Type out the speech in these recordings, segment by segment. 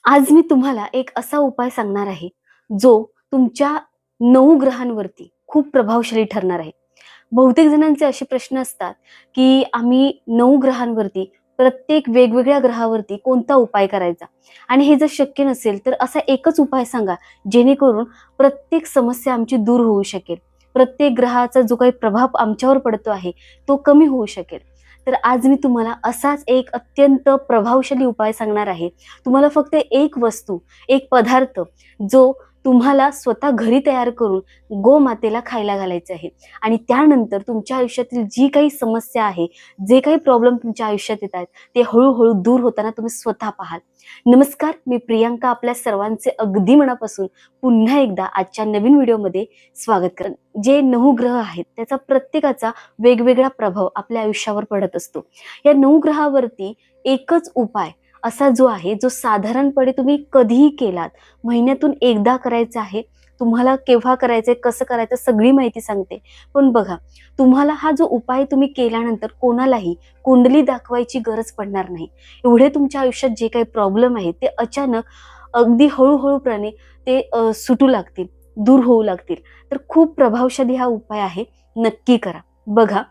आज मी तुम्हाला एक असा उपाय सांगणार आहे, जो तुमच्या 9 ग्रहांवरती खूप प्रभावशाली ठरणार आहे. बहुतेक जणांचे असे प्रश्न असतात, की आम्ही 9 ग्रहांवरती प्रत्येक वेगवेगळ्या ग्रहावरती कोणता उपाय करायचा? आणि हे जर शक्य नसेल, तर असा एकच उपाय सांगा, जेणेकरून प्रत्येक समस्या आमची दूर होऊ शकेल. प्रत्येक ग्रहाचा जो काही प्रभाव आमच्यावर पडतो आहे, तो कमी होऊ शकेल. तर आज मी तुम्हाला असाच एक अत्यंत प्रभावशाली उपाय सांगणार आहे. तुम्हाला फक्त एक वस्तू, एक पदार्थ जो तुम्हाला स्वतः घरी तयार करून गोमातेला खायला घालायचं आहे आणि त्यानंतर तुमच्या आयुष्यातील जी काही समस्या आहे, जे काही प्रॉब्लेम तुमच्या आयुष्यात येत आहेत, ते हळूहळू दूर होताना तुम्ही स्वतः पाहाल. नमस्कार, मी प्रियांका आपल्या सर्वांचे अगदी मनापासून पुन्हा एकदा आजच्या नवीन व्हिडिओमध्ये स्वागत करते. जे 9 ग्रह आहेत, त्याचा प्रत्येकाचा वेगवेगळा प्रभाव आपल्या आयुष्यावर पडत असतो. या 9 ग्रहावरती एकच उपाय असा जो आहे, जो साधारणपणे तुम्ही कधीही केलात, महिन्यातून एकदा करायचा आहे. तुम्हाला केव्हा करायचंय, कसं करायचं सगळी माहिती सांगते. पण बघा, तुम्हाला हा जो उपाय तुम्ही केल्यानंतर कोणालाही कुंडली दाखवायची गरज पडणार नाही. एवढे तुमच्या आयुष्यात जे काही प्रॉब्लेम आहेत, ते अचानक अगदी हळूहळूप्रमाणे ते सुटू लागतील, दूर होऊ लागतील. तर खूप प्रभावशाली हा उपाय आहे. नक्की करा. बघा,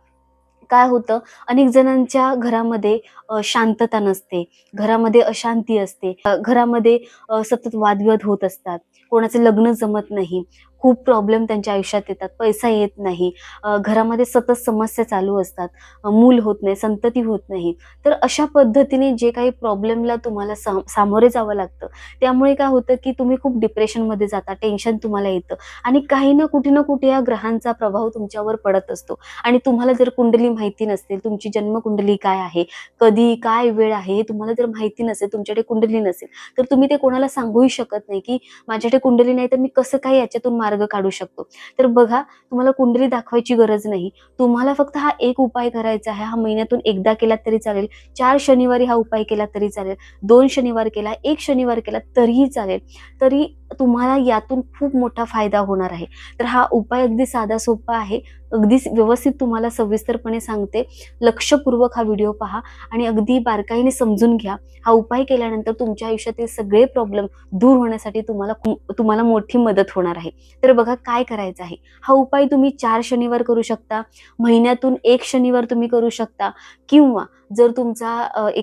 काय होतं, अनेक जणांच्या घरामध्ये शांतता नसते, घरामध्ये अशांती असते, घरामध्ये सतत वादविवाद होत असतात, कोणाचे लग्न जमत नाही, खूप प्रॉब्लेम त्यांच्या आयुष्यात येतात, पैसा येत नाही, घरामध्ये सतत समस्या चालू असतात, मूल होत नाही, संतती होत नाही. तर अशा पद्धतीने जे काही प्रॉब्लेमला तुम्हाला सामोरे जावं लागतं, त्यामुळे काय होतं की तुम्ही खूप डिप्रेशनमध्ये जाता, टेन्शन तुम्हाला येतं आणि काही ना कुठे या ग्रहांचा प्रभाव तुमच्यावर पडत असतो. आणि तुम्हाला जर कुंडली माहिती नसेल, तुमची जन्मकुंडली काय आहे, कधी काय वेळ आहे, हे तुम्हाला जर माहिती नसेल, तुमच्याकडे कुंडली नसेल, तर तुम्ही ते कोणाला सांगूही शकत नाही की माझ्याकडे कुंडली नाही, तर मी कसं काय याच्यातून मार्ग काढू शकतो. तर बघा, तुम्हाला कुंडली दाखवायची गरज नाही. तुम्हाला फक्त हा एक उपाय करायचा आहे. हा महिन्यातून एकदा केला तरी चालेल, 4 शनिवारी हा उपाय केला तरी चालेल, 2 शनिवार केला, 1 शनिवार केला तरीही चालेल. तरी तुम्हाला यातून खूप मोठा फायदा होणार आहे. तर हा उपाय अगदी साधा सोपा आहे. अगदी व्यवस्थित तुम्हाला सविस्तरपणे सांगते. लक्षपूर्वक हा व्हिडिओ पहा आणि अगदी बारकाईने समजून घ्या. हा उपाय केल्यानंतर तुमच्या आयुष्यातील सगळे प्रॉब्लेम दूर होण्यासाठी तुम्हाला मोठी मदत होणार आहे. तर बघा, काय करायचं आहे. हा उपाय तुम्ही 4 शनिवार करू शकता, महिन्यातून 1 शनिवार तुम्ही करू शकता, किंवा जर तुमचा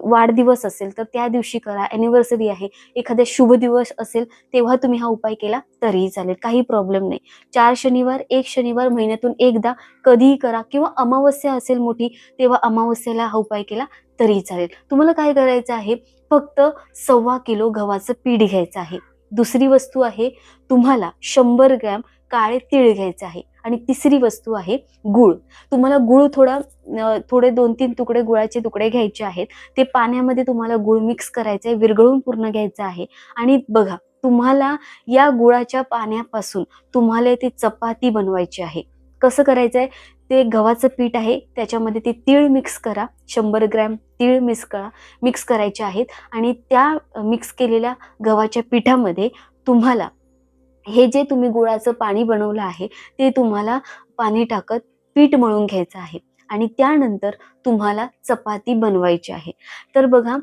वाढदिवस असेल तर त्या दिवशी करा, अॅनिव्हर्सरी आहे, एखादा शुभ दिवस असेल तेव्हा तुम्ही हा उपाय केला तरीही चालेल, काही प्रॉब्लेम नाही. 4 शनिवार, 1 शनिवार महिन्यातून एकदा कधीही करा, किंवा अमावस्या असेल मोठी तेव्हा अमावस्येला हा उपाय केला तरीही चालेल. तुम्हाला काय करायचं आहे, फक्त 1.25 किलो गव्हाचं पीठ घ्यायचं आहे. दुसरी वस्तू आहे, तुम्हाला 100 ग्रॅम काळे तीळ घ्यायचे आहे. आणि तिसरी वस्तू आहे गूळ. तुम्हाला गूळ थोडे 2-3 तुकडे गुळाचे तुकडे घ्यायचे आहेत. ते पाण्यामध्ये तुम्हाला गूळ मिक्स करायचं आहे, विरघळून पूर्ण घ्यायचं आहे. आणि बघा, तुम्हाला या गुळाच्या पाण्यापासून तुम्हाला ती चपाती बनवायची आहे. कसं करायचंय, ते गव्हाचं पीठ आहे, त्याच्यामध्ये ते तीळ मिक्स करा, 100 ग्रॅम तीळ मिक्स करायचे आहेत. आणि त्या मिक्स केलेल्या गव्हाच्या पिठामध्ये तुम्हाला हे जे तुम्ही गुळाचं पाणी बनवलं आहे, ते तुम्हाला पाणी टाकत पीठ मळून घ्यायचं आहे. आणि त्यानंतर तुम्हाला चपाती बनवायची आहे. तर बघा,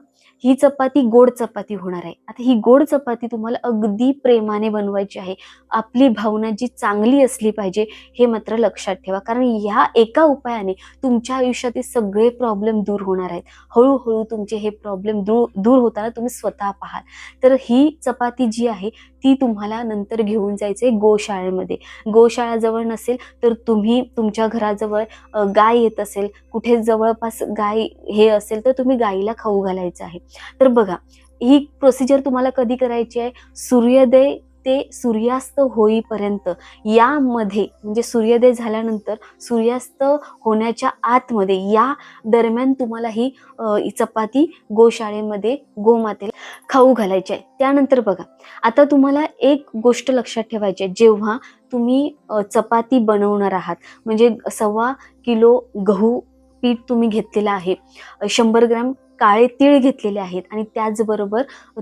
ही चपाती गोड चपाती होणार आहे. आता ही गोड चपाती तुम्हाला अगदी प्रेमाने बनवायची आहे. आपली भावना जी चांगली असली पाहिजे, हे मात्र लक्षात ठेवा. कारण ह्या एका उपायाने तुमच्या आयुष्यातील सगळे प्रॉब्लेम दूर होणार आहेत. हळूहळू तुमचे हे प्रॉब्लेम दूर होताना तुम्ही स्वतः पाहाल. तर ही चपाती जी आहे, ती तुम्हाला नंतर घेऊन जायचंय गोशाळेमध्ये. गोशाळा जवळ नसेल तर तुम्ही तुमच्या घराजवळ गाय येत असेल, कुठे जवळपास गाय हे असेल, तर तुम्ही गाईला खाऊ घालायचं आहे. तर बघा, ही प्रोसिजर तुम्हाला कधी करायची आहे, सूर्योदय ते सूर्यास्त होईपर्यंत यामध्ये, म्हणजे सूर्योदय झाल्यानंतर सूर्यास्त होण्याच्या आतमध्ये या दरम्यान तुम्हाला ही चपाती गोशाळेमध्ये गोमातेला खाऊ घालायची आहे. त्यानंतर बघा, आता तुम्हाला एक गोष्ट लक्षात ठेवायची आहे. जेव्हा तुम्ही चपाती बनवणार आहात, म्हणजे 1.25 किलो गहू पीठ तुम्ही घेतलेलं आहे, 100 ग्रॅम काळे तीळ घेतलेले आहेत आणि त्याचबरोबर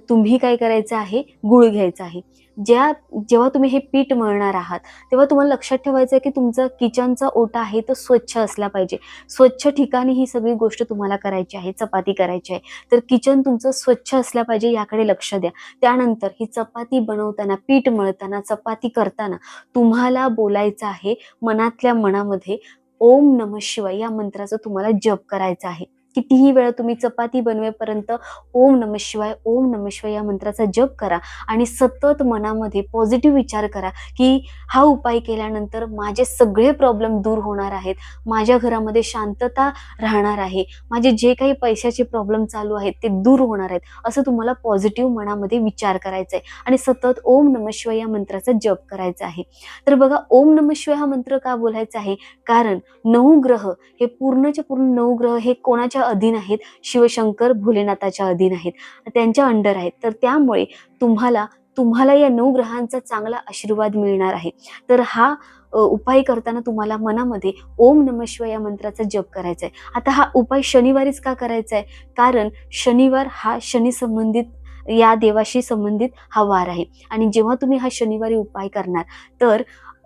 तुम्ही काय करायचं आहे, गुळ घ्यायचा आहे. जेव्हा तुम्ही हे पीठ मळणार आहात तेव्हा तुम्हाला लक्षात ठेवायचं आहे की तुमचा किचनचा ओटा आहे तो स्वच्छ असला पाहिजे. स्वच्छ ठिकाणी ही सगळी गोष्ट तुम्हाला करायची आहे, चपाती करायची आहे. तर किचन तुमचं स्वच्छ असलं पाहिजे याकडे लक्ष द्या. त्यानंतर ही चपाती बनवताना, पीठ मळताना, चपाती करताना तुम्हाला बोलायचं आहे मनातल्या मनामध्ये ओम नमः शिवाय या मंत्राचा तुम्हाला जप करायचा आहे. कितीही वेळा तुम्ही चपाती बनवेपर्यंत ओम नमः शिवाय, ओम नमः शिवाय या मंत्राचा जप करा आणि सतत मनामध्ये पॉझिटिव्ह विचार करा की हा उपाय केल्यानंतर माझे सगळे प्रॉब्लेम दूर होणार आहेत, माझ्या घरामध्ये शांतता राहणार आहे, माझे जे काही पैशाचे प्रॉब्लेम चालू आहेत ते दूर होणार आहेत, असं तुम्हाला पॉझिटिव्ह मनामध्ये विचार करायचा आहे आणि सतत ओम नमः शिवाय या मंत्राचा जप करायचा आहे. तर बघा, ओम नमः शिवाय हा मंत्र का बोलायचा आहे, कारण 9 ग्रह हे पूर्णच्या पूर्ण 9 ग्रह हे कोणाच्या अधीन आहेत, शिवशंकर भोलेनाथाच्या अधीन आहेत, त्यांच्या अंडर आहेत. तर त्यामुळे तुम्हाला या 9 ग्रहांचा चांगला आशीर्वाद मिळणार आहे. तर हा उपाय करताना तुम्हाला मनामध्ये ओम नमः शिवाय या मंत्राचा जप करायचा आहे. आता हा उपाय शनिवारीच का करायचा आहे, कारण शनिवार हा शनी संबंधित, या देवाशी संबंधित हा वार आहे आणि जेव्हा तुम्ही हा शनिवारी उपाय करणार तर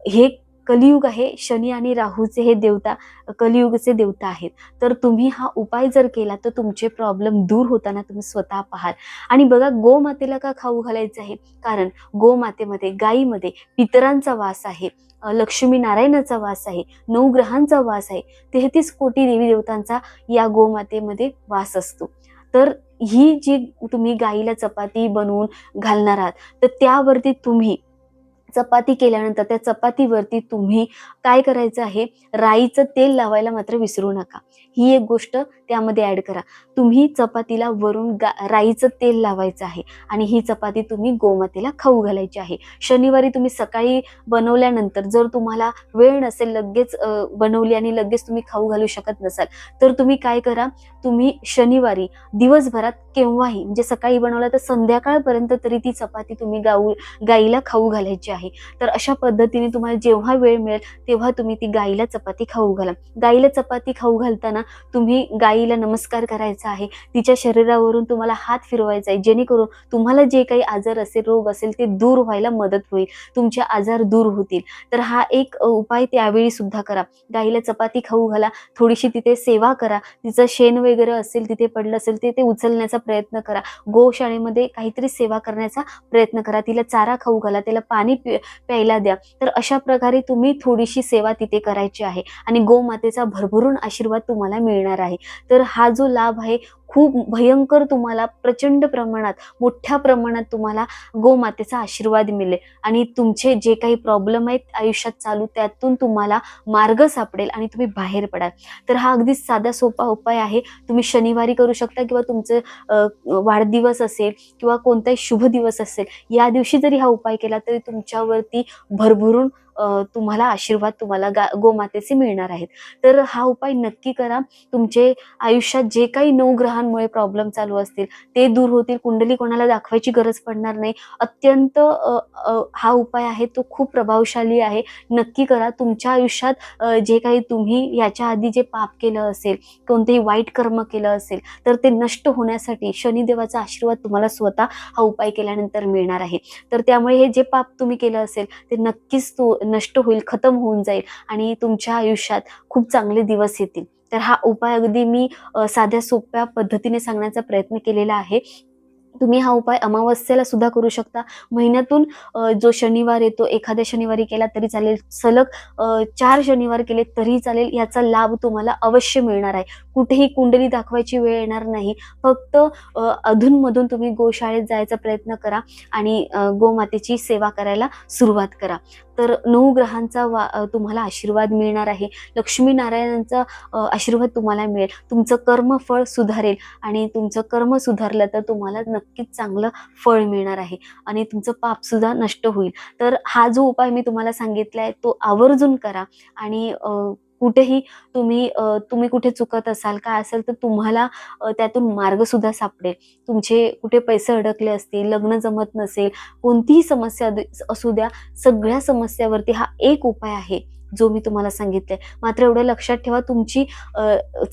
हे कलियुग आहे, शनी आणि राहूचे हे देवता कलियुगचे देवता आहेत. तर तुम्ही हा उपाय जर केला तर तुमचे प्रॉब्लेम दूर होताना तुम्ही स्वतः पाहाल. आणि बघा, गोमातेला का खाऊ घालायचं आहे, कारण गोमातेमध्ये, गायीमध्ये पितरांचा वास आहे, लक्ष्मी नारायणाचा वास आहे, 9 ग्रहांचा वास आहे, 33 कोटी देवी देवतांचा या गोमातेमध्ये वास असतो. तर ही जी तुम्ही गाईला चपाती बनवून घालणार आहात तर त्यावरती तुम्ही चपाती केल्यानंतर त्या चपातीवरती तुम्ही काय करायचं आहे, राईचं तेल लावायला मात्र विसरू नका. ही एक गोष्ट त्यामध्ये ऍड करा. तुम्ही चपातीला वरून राईचं तेल लावायचं आहे आणि ही चपाती तुम्ही गोमातेला खाऊ घालायची आहे. शनिवारी तुम्ही सकाळी बनवल्यानंतर जर तुम्हाला वेळ नसेल, लगेच बनवली आणि लगेच तुम्ही खाऊ घालू शकत नसाल, तर तुम्ही काय करा, तुम्ही शनिवारी दिवसभरात केव्हाही, म्हणजे सकाळी बनवला तर संध्याकाळपर्यंत तरी ती चपाती तुम्ही गाईला खाऊ घालायची आहे. तर अशा पद्धतीने तुम्हाला जेव्हा वेळ मिळेल तेव्हा तुम्ही ती गाईला चपाती खाऊ घाला. गाईला चपाती खाऊ घालताना तुम्ही गाईला नमस्कार करायचा आहे, तिच्या शरीरावरून तुम्हाला हात फिरवायचा आहे, जेणेकरून तुम्हाला जे काही आजार असेल, रोग असेल ते दूर व्हायला मदत होईल, तुमचे आजार दूर होतील. तर हा एक उपाय त्यावेळी सुद्धा करा. गाईला चपाती खाऊ घाला, थोडीशी तिथे सेवा करा, तिचं शेण वगैरे असेल, तिथे पडलं असेल ते उचलण्याचा प्रयत्न करा, गोशाळेमध्ये काहीतरी सेवा करण्याचा प्रयत्न करा, तिला चारा खाऊ घाला, त्याला पाणी प्यायला द्या. तर अशा प्रकारे तुम्ही थोडीशी सेवा तिथे करायची आहे आणि गोमातेचा भरभरून आशीर्वाद तुम्हाला मिळणार आहे. तर हा जो लाभ आहे खूप भयंकर, तुम्हाला प्रचंड प्रमाणात, मोठ्या प्रमाणात तुम्हाला गोमातेचा आशीर्वाद मिळेल आणि तुमचे जे काही प्रॉब्लेम आहेत आयुष्यात चालू, त्यातून तुम्हाला मार्ग सापडेल आणि तुम्ही बाहेर पडाल. तर हा अगदी साधा सोपा उपाय आहे. तुम्ही शनिवारी करू शकता किंवा तुमचं वाढदिवस असेल किंवा कोणताही शुभ दिवस असेल, या दिवशी जरी हा उपाय केला तरी तुमच्यावरती भरभरून तुम्हाला आशीर्वाद, तुम्हाला गोमातेचे मिळणार आहेत. तर हा उपाय नक्की करा. तुमचे आयुष्यात जे काही 9 ग्रहांमुळे प्रॉब्लेम चालू असतील ते दूर होतील. कुंडली कोणाला दाखवायची गरज पडणार नाही. अत्यंत हा उपाय आहे तो खूप प्रभावशाली आहे. नक्की करा. तुमच्या आयुष्यात जे काही तुम्ही याच्या आधी जे पाप केलं असेल, कोणतेही वाईट कर्म केलं असेल, तर ते नष्ट होण्यासाठी शनिदेवाचा आशीर्वाद तुम्हाला स्वतः हा उपाय केल्यानंतर मिळणार आहे. तर त्यामुळे हे जे पाप तुम्ही केलं असेल ते नक्कीच नष्ट होईल, खतम होऊन जाईल आणि तुमच्या आयुष्यात खूप चांगले दिवस येतील. तर हा उपाय अगदी मी साध्या सोप्या पद्धतीने सांगण्याचा प्रयत्न केलेला आहे. तुम्ही हा उपाय अमावस्येला सुद्धा करू शकता. महिन्यातून जो शनिवार येतो, एखाद्या शनिवारी केला तरी चालेल, सलग 4 शनिवार केले तरी चालेल. याचा लाभ तुम्हाला अवश्य मिळणार आहे. कुठेही कुंडली दाखवायची वेळ येणार नाही. फक्त अधूनमधून तुम्ही गोशाळेत जायचा प्रयत्न करा आणि गोमातेची सेवा करायला सुरुवात करा. तर 9 ग्रहांचा तुम्हाला आशीर्वाद मिळणार आहे. लक्ष्मी नारायणांचा आशीर्वाद तुम्हाला मिळेल. तुमचं कर्मफळ सुधारेल आणि तुमचं कर्म सुधारलं तर तुम्हाला नक्कीच चांगलं फळ मिळणार आहे आणि तुमचं पाप सुद्धा नष्ट होईल. तर हा जो उपाय मी तुम्हाला सांगितलाय तो आवर्जून करा आणि कुठेही तुम्ही कुठे चुकत असाल, काय असेल तर तुम्हाला त्यातून मार्ग सुद्धा सापडेल. तुमचे कुठे पैसे अडकले असतील, लग्न जमत नसेल, कोणतीही समस्या असू द्या, सगळ्या समस्यावरती हा एक उपाय आहे जो मी तुम्हाला सांगितलंय. मात्र एवढं लक्षात ठेवा, तुमची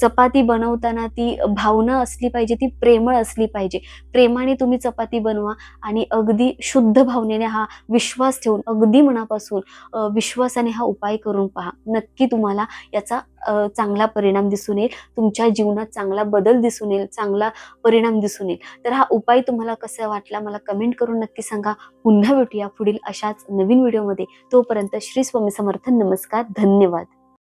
चपाती बनवताना ती भावना असली पाहिजे, ती प्रेमळ असली पाहिजे. प्रेमाने तुम्ही चपाती बनवा आणि अगदी शुद्ध भावनेने हा विश्वास ठेवून अगदी मनापासून विश्वासाने हा उपाय करून पहा. नक्की तुम्हाला याचा चांगला परिणाम दिसून येईल. तुमच्या जीवनात चांगला बदल दिसून येईल, चांगला परिणाम दिसून येईल. तर हा उपाय तुम्हाला कसा वाटला मला कमेंट करून नक्की सांगा. पुन्हा भेटूया पुढील अशाच नवीन व्हिडिओमध्ये. तोपर्यंत श्री स्वामी समर्थ. नमस्कार. धन्यवाद.